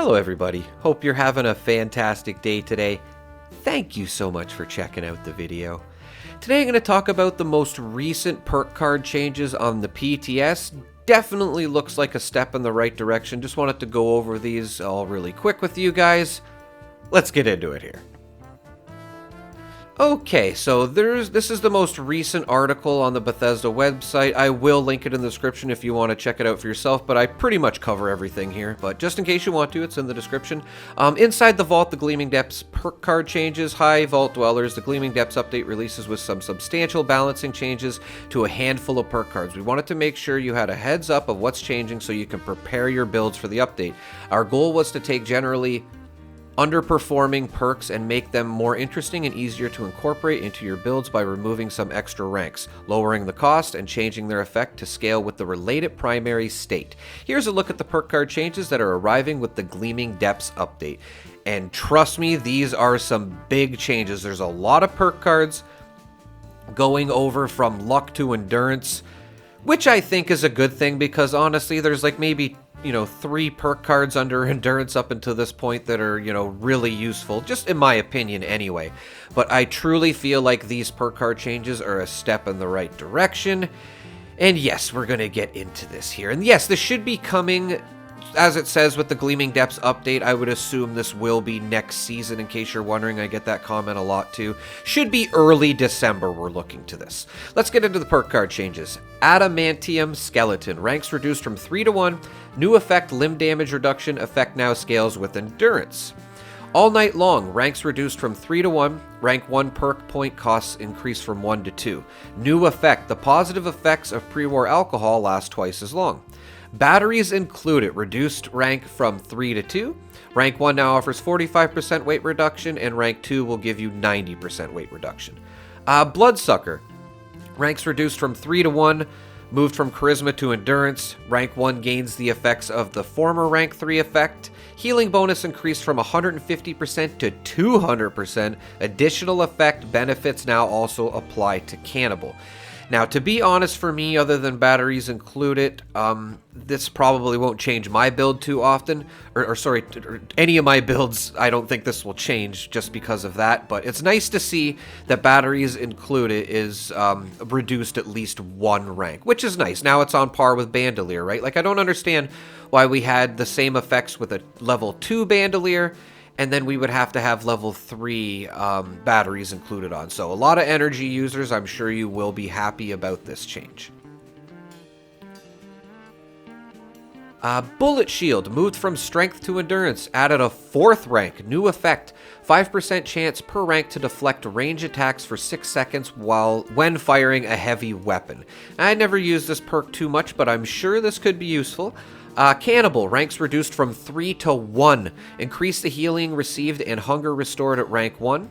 Hello everybody, hope you're having a fantastic day today. Thank you so much for checking out the video. Today I'm going to talk about the most recent perk card changes on the PTS. Definitely looks like a step in the right direction. Just wanted to go over these all really quick with you guys. Let's get into it here. Okay, so this is the most recent article on the Bethesda website. I will link it in the description if you want to check it out for yourself, but I pretty much cover everything here. But just in case you want to, it's in the description. Inside the Vault, the Gleaming Depths perk card changes. Hi, Vault Dwellers. The Gleaming Depths update releases with some substantial balancing changes to a handful of perk cards. We wanted to make sure you had a heads up of what's changing so you can prepare your builds for the update. Our goal was to take generally underperforming perks and make them more interesting and easier to incorporate into your builds by removing some extra ranks, lowering the cost, and changing their effect to scale with the related primary state. Here's a look at the perk card changes that are arriving with the Gleaming Depths update. And trust me, these are some big changes. There's a lot of perk cards going over from luck to endurance, which I think is a good thing because honestly, there's like maybe 3 perk cards under endurance up until this point that are, really useful, just in my opinion anyway. But I truly feel like these perk card changes are a step in the right direction. And yes, we're going to get into this here. And yes, this should be coming, as it says with the Gleaming Depths update. I would assume this will be next season, in case you're wondering. I get that comment a lot too. Should be early December we're looking to this. Let's get into the perk card changes. Adamantium Skeleton. Ranks reduced from 3 to 1. New effect, limb damage reduction. Effect now scales with endurance. All Night Long. Ranks reduced from 3 to 1. Rank 1 perk point costs increase from 1 to 2. New effect. The positive effects of pre-war alcohol last twice as long. Batteries included. Reduced rank from 3 to 2. Rank 1 now offers 45% weight reduction, and rank 2 will give you 90% weight reduction. Bloodsucker. Ranks reduced from 3 to 1. Moved from Charisma to Endurance. Rank 1 gains the effects of the former Rank 3 effect. Healing bonus increased from 150% to 200%. Additional effect benefits now also apply to Cannibal. Now, to be honest, for me, other than batteries included, this probably won't change my build too often. Or any of my builds, I don't think this will change just because of that. But it's nice to see that batteries included is reduced at least 1 rank, which is nice. Now it's on par with Bandolier, right? Like, I don't understand why we had the same effects with a level 2 Bandolier, and then we would have to have level 3 batteries included on. So a lot of energy users, I'm sure you will be happy about this change. Bullet Shield moved from Strength to Endurance, added a 4th rank, new effect, 5% chance per rank to deflect range attacks for 6 seconds when firing a heavy weapon. I never used this perk too much, but I'm sure this could be useful. Cannibal, ranks reduced from 3 to 1. Increase the healing received and hunger restored at rank 1.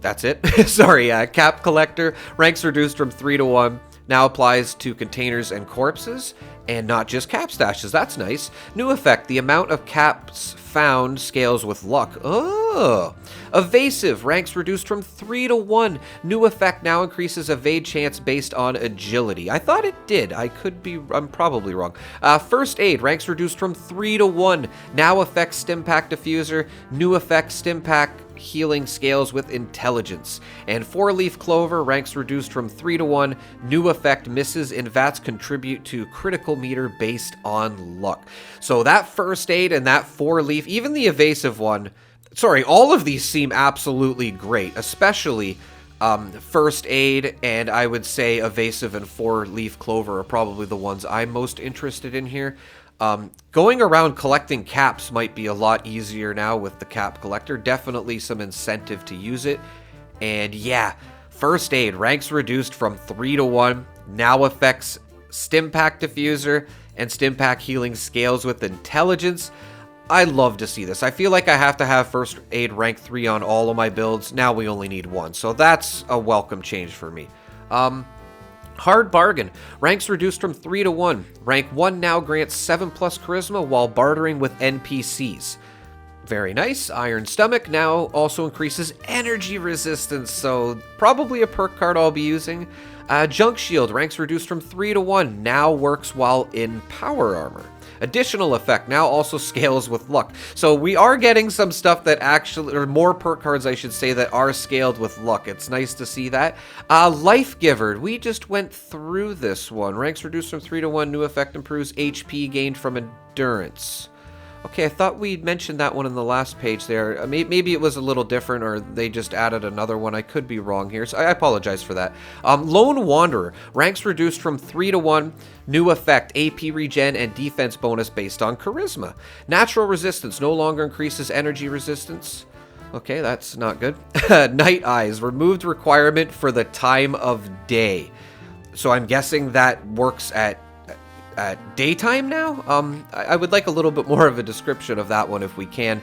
That's it. Sorry, Cap Collector, ranks reduced from 3 to 1. Now applies to containers and corpses, and not just cap stashes. That's nice. New effect, the amount of caps found scales with luck. Oh! Evasive, ranks reduced from 3 to 1. New effect now increases evade chance based on agility. I thought it did. I'm probably wrong. First Aid, ranks reduced from 3 to 1. Now affects Stimpack Diffuser. New effect, Stimpack healing scales with intelligence. And 4-Leaf Clover, ranks reduced from 3 to 1. New effect, misses in VATs contribute to critical meter based on luck. So that First Aid and that 4-Leaf, even the evasive one, all of these seem absolutely great, especially First Aid, and I would say evasive and 4-Leaf Clover are probably the ones I'm most interested in here. Going around collecting caps might be a lot easier now with the Cap Collector. Definitely some incentive to use it. And yeah, First Aid, ranks reduced from 3 to 1. Now affects Stimpack Diffuser and Stimpack healing scales with intelligence. I love to see this. I feel like I have to have First Aid rank 3 on all of my builds. Now we only need 1, so that's a welcome change for me. Hard Bargain. Ranks reduced from 3 to 1. Rank 1 now grants 7+ Charisma while bartering with NPCs. Very nice. Iron Stomach now also increases energy resistance, so probably a perk card I'll be using. Junk Shield, ranks reduced from 3 to 1, now works while in power armor. Additional effect now also scales with luck. So we are getting some stuff that actually, or more perk cards I should say, that are scaled with luck. It's nice to see that. Life Giver, we just went through this one. Ranks reduced from 3 to 1, new effect improves HP gained from endurance. Okay, I thought we'd mentioned that one in the last page there. Maybe it was a little different, or they just added another one. I could be wrong here, so I apologize for that. Lone Wanderer. Ranks reduced from 3 to 1. New effect, AP regen and defense bonus based on charisma. Natural resistance no longer increases energy resistance. Okay, that's not good. Night Eyes. Removed requirement for the time of day. So I'm guessing that works at daytime now? I would like a little bit more of a description of that one if we can.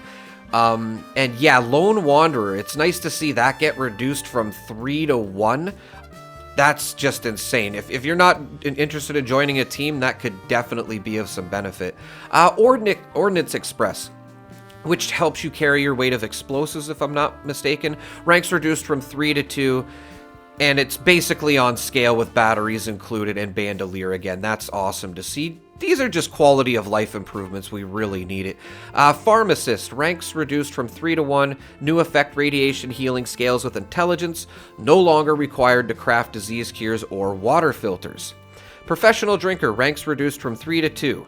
And yeah, Lone Wanderer, it's nice to see that get reduced from 3 to 1. That's just insane. If you're not interested in joining a team, that could definitely be of some benefit. Ordnance Express, which helps you carry your weight of explosives, if I'm not mistaken. Ranks reduced from 3 to 2. And it's basically on scale with batteries included and bandolier again. That's awesome to see. These are just quality of life improvements. We really need it. Pharmacist. Ranks reduced from 3 to 1. New effect, radiation healing scales with intelligence. No longer required to craft disease cures or water filters. Professional Drinker. Ranks reduced from 3 to 2.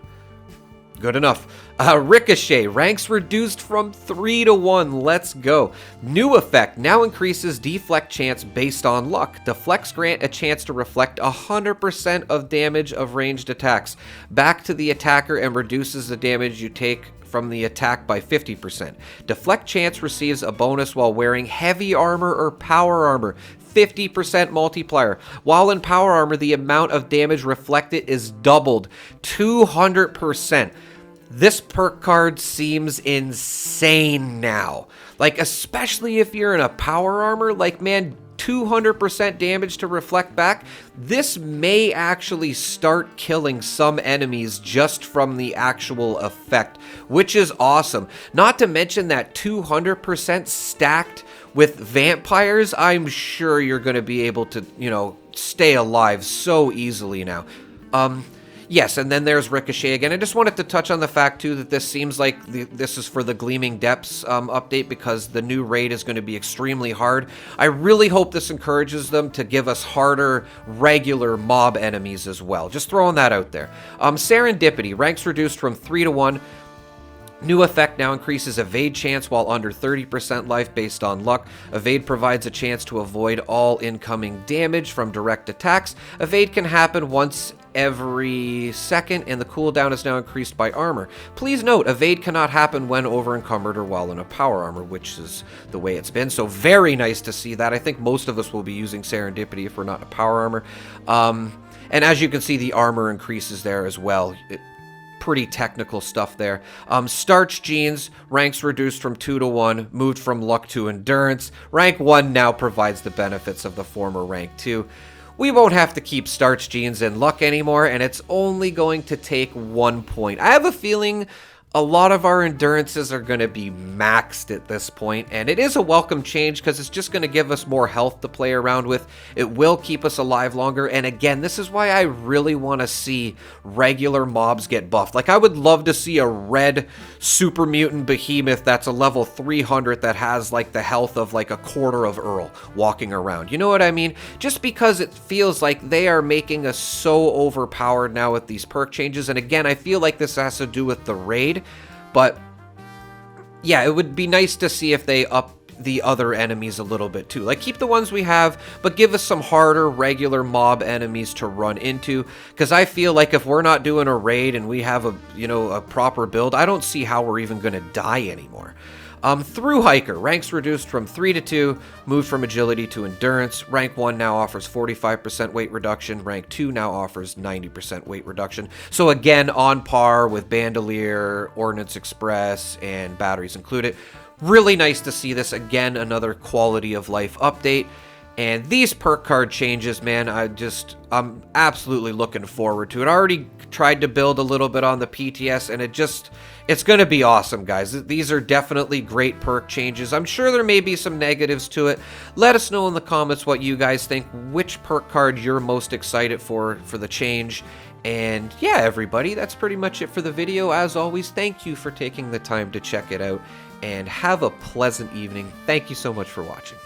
Good enough. Ricochet. Ranks reduced from 3 to 1. Let's go. New effect. Now increases deflect chance based on luck. Deflects grant a chance to reflect 100% of damage of ranged attacks back to the attacker and reduces the damage you take from the attack by 50%. Deflect chance receives a bonus while wearing heavy armor or power armor. 50% multiplier. While in power armor, the amount of damage reflected is doubled. 200%. This perk card seems insane now. Like, especially if you're in a power armor, like, man, 200% damage to reflect back. This may actually start killing some enemies just from the actual effect, which is awesome. Not to mention that 200% stacked with vampires, I'm sure you're going to be able to, stay alive so easily now. Yes, and then there's Ricochet again. I just wanted to touch on the fact, too, that this seems like this is for the Gleaming Depths update because the new raid is going to be extremely hard. I really hope this encourages them to give us harder, regular mob enemies as well. Just throwing that out there. Serendipity. Ranks reduced from 3 to 1. New effect now increases evade chance while under 30% life based on luck. Evade provides a chance to avoid all incoming damage from direct attacks. Evade can happen once every second, and the cooldown is now increased by armor. Please note, evade cannot happen when over encumbered or while in a power armor, which is the way it's been. So very nice to see that. I think most of us will be using Serendipity if we're not in a power armor. And as you can see, the armor increases there as well. Pretty technical stuff there. Starch Jeans, ranks reduced from 2 to 1, moved from luck to endurance. Rank 1 now provides the benefits of the former rank 2. We won't have to keep Starch Jeans in luck anymore, and it's only going to take 1 point. I have a feeling a lot of our endurances are going to be maxed at this point, and it is a welcome change because it's just going to give us more health to play around with. It will keep us alive longer, and again, this is why I really want to see regular mobs get buffed. Like, I would love to see a red super mutant behemoth that's a level 300 that has, like, the health of, like, a quarter of Earl walking around. You know what I mean? Just because it feels like they are making us so overpowered now with these perk changes, and again, I feel like this has to do with the raid. But yeah, it would be nice to see if they up the other enemies a little bit too. Like, keep the ones we have, but give us some harder, regular mob enemies to run into. Because I feel like if we're not doing a raid and we have a proper build, I don't see how we're even going to die anymore. Through Hiker, ranks reduced from 3 to 2, moved from agility to endurance. Rank 1 now offers 45% weight reduction. Rank 2 now offers 90% weight reduction. So again, on par with Bandolier, Ordnance Express, and batteries included. Really nice to see this. Again, another quality of life update. And these perk card changes, man, I'm absolutely looking forward to it. I already tried to build a little bit on the PTS, and it's going to be awesome, guys. These are definitely great perk changes. I'm sure there may be some negatives to it. Let us know in the comments what you guys think, which perk card you're most excited for the change. And yeah, everybody, that's pretty much it for the video. As always, thank you for taking the time to check it out, and have a pleasant evening. Thank you so much for watching.